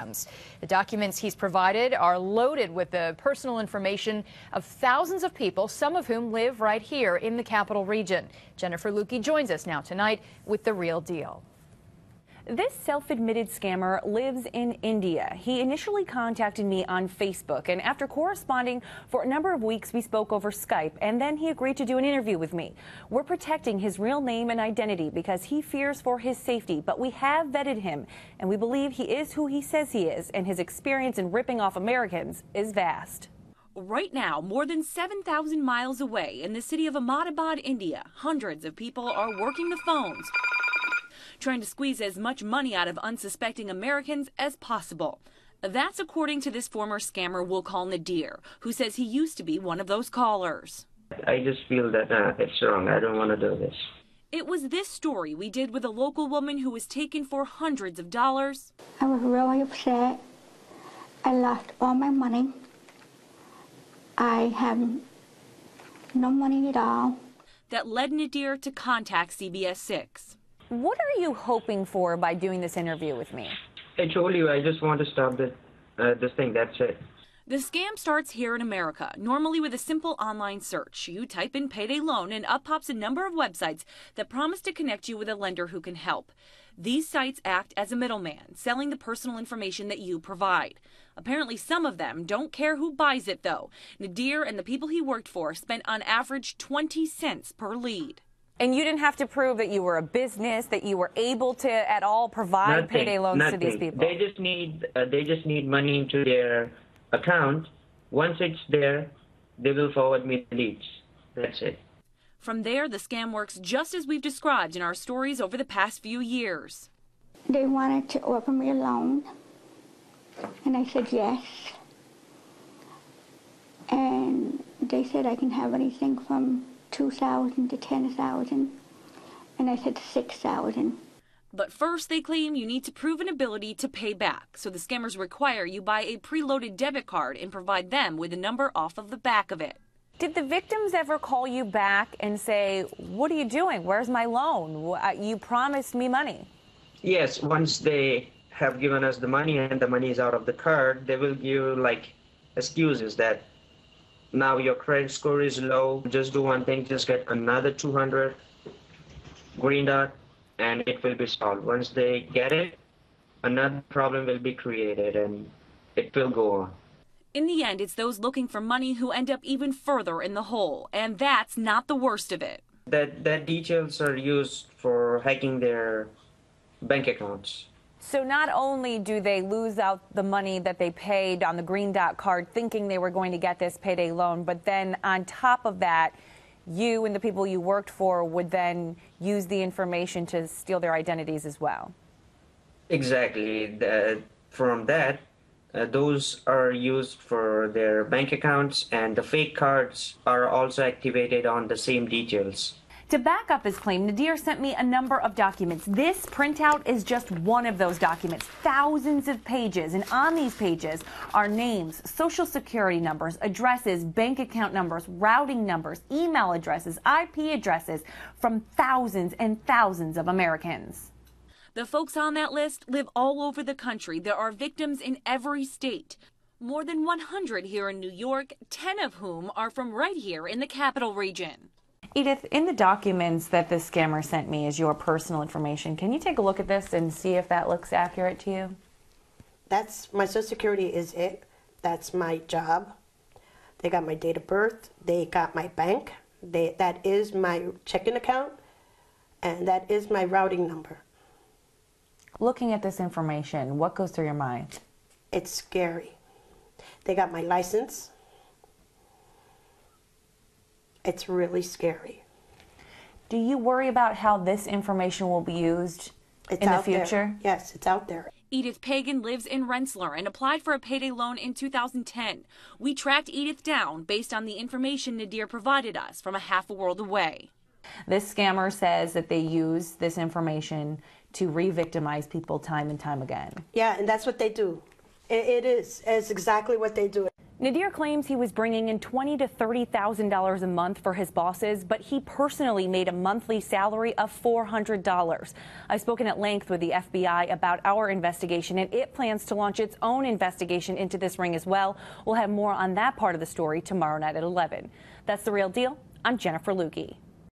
scams. The documents he's provided are loaded with the personal information of thousands of people, some of whom live right here in the capital region. Jennifer Lukey joins us now tonight with The Real Deal. This self-admitted scammer lives in India. He initially contacted me on Facebook, and after corresponding for a number of weeks, we spoke over Skype, and then he agreed to do an interview with me. We're protecting his real name and identity because he fears for his safety, but we have vetted him, and we believe he is who he says he is, and his experience in ripping off Americans is vast. Right now, more than 7,000 miles away in the city of Ahmedabad, India, hundreds of people are working the phones, trying to squeeze as much money out of unsuspecting Americans as possible. That's according to this former scammer we'll call Nadir, who says he used to be one of those callers. I just feel that it's wrong. I don't want to do this. It was this story we did with a local woman who was taken for hundreds of dollars. I was really upset. I lost all my money. I have no money at all. That led Nadir to contact CBS 6. What are you hoping for by doing this interview with me? I told you I just want to stop this thing. That's it. The scam starts here in America, normally with a simple online search. You type in payday loan and up pops a number of websites that promise to connect you with a lender who can help. These sites act as a middleman, selling the personal information that you provide. Apparently some of them don't care who buys it, though. Nadir and the people he worked for spent on average 20 cents per lead. And you didn't have to prove that you were a business, that you were able to at all provide payday loans to these people. They just need money into their account. Once it's there, they will forward me the leads. That's it. From there, the scam works just as we've described in our stories over the past few years. They wanted to offer me a loan, and I said yes. And they said I can have anything from $2,000 to $10,000, and I said $6,000. But first, they claim you need to prove an ability to pay back, so the scammers require you buy a preloaded debit card and provide them with a number off of the back of it. Did the victims ever call you back and say, what are you doing? Where's my loan? You promised me money. Yes, once they have given us the money and the money is out of the card, they will give like excuses that now your credit score is low. Just do one thing, just get another 200 green dot, and it will be solved. Once they get it, another problem will be created, and it will go on. In the end, it's those looking for money who end up even further in the hole, and that's not the worst of it. That details are used for hacking their bank accounts. So not only do they lose out the money that they paid on the green dot card thinking they were going to get this payday loan, but then on top of that, you and the people you worked for would then use the information to steal their identities as well. Exactly. From that, those are used for their bank accounts, and the fake cards are also activated on the same details. To back up his claim, Nadir sent me a number of documents. This printout is just one of those documents, thousands of pages, and on these pages are names, social security numbers, addresses, bank account numbers, routing numbers, email addresses, IP addresses from thousands and thousands of Americans. The folks on that list live all over the country. There are victims in every state. More than 100 here in New York, 10 of whom are from right here in the capital region. Edith, in the documents that this scammer sent me is your personal information. Can you take a look at this and see if that looks accurate to you? That's my Social Security is it. That's my job. They got my date of birth. They got my bank. That is my checking account. And that is my routing number. Looking at this information, what goes through your mind? It's scary. They got my license. It's really scary. Do you worry about how this information will be used in the future? Yes, it's out there. Edith Pagan lives in Rensselaer and applied for a payday loan in 2010. We tracked Edith down based on the information Nadir provided us from a half a world away. This scammer says that they use this information to re-victimize people time and time again. Yeah, and that's what they do. It's exactly what they do. Nadir claims he was bringing in $20,000 to $30,000 a month for his bosses, but he personally made a monthly salary of $400. I've spoken at length with the FBI about our investigation, and it plans to launch its own investigation into this ring as well. We'll have more on that part of the story tomorrow night at 11. That's The Real Deal. I'm Jennifer Lukey.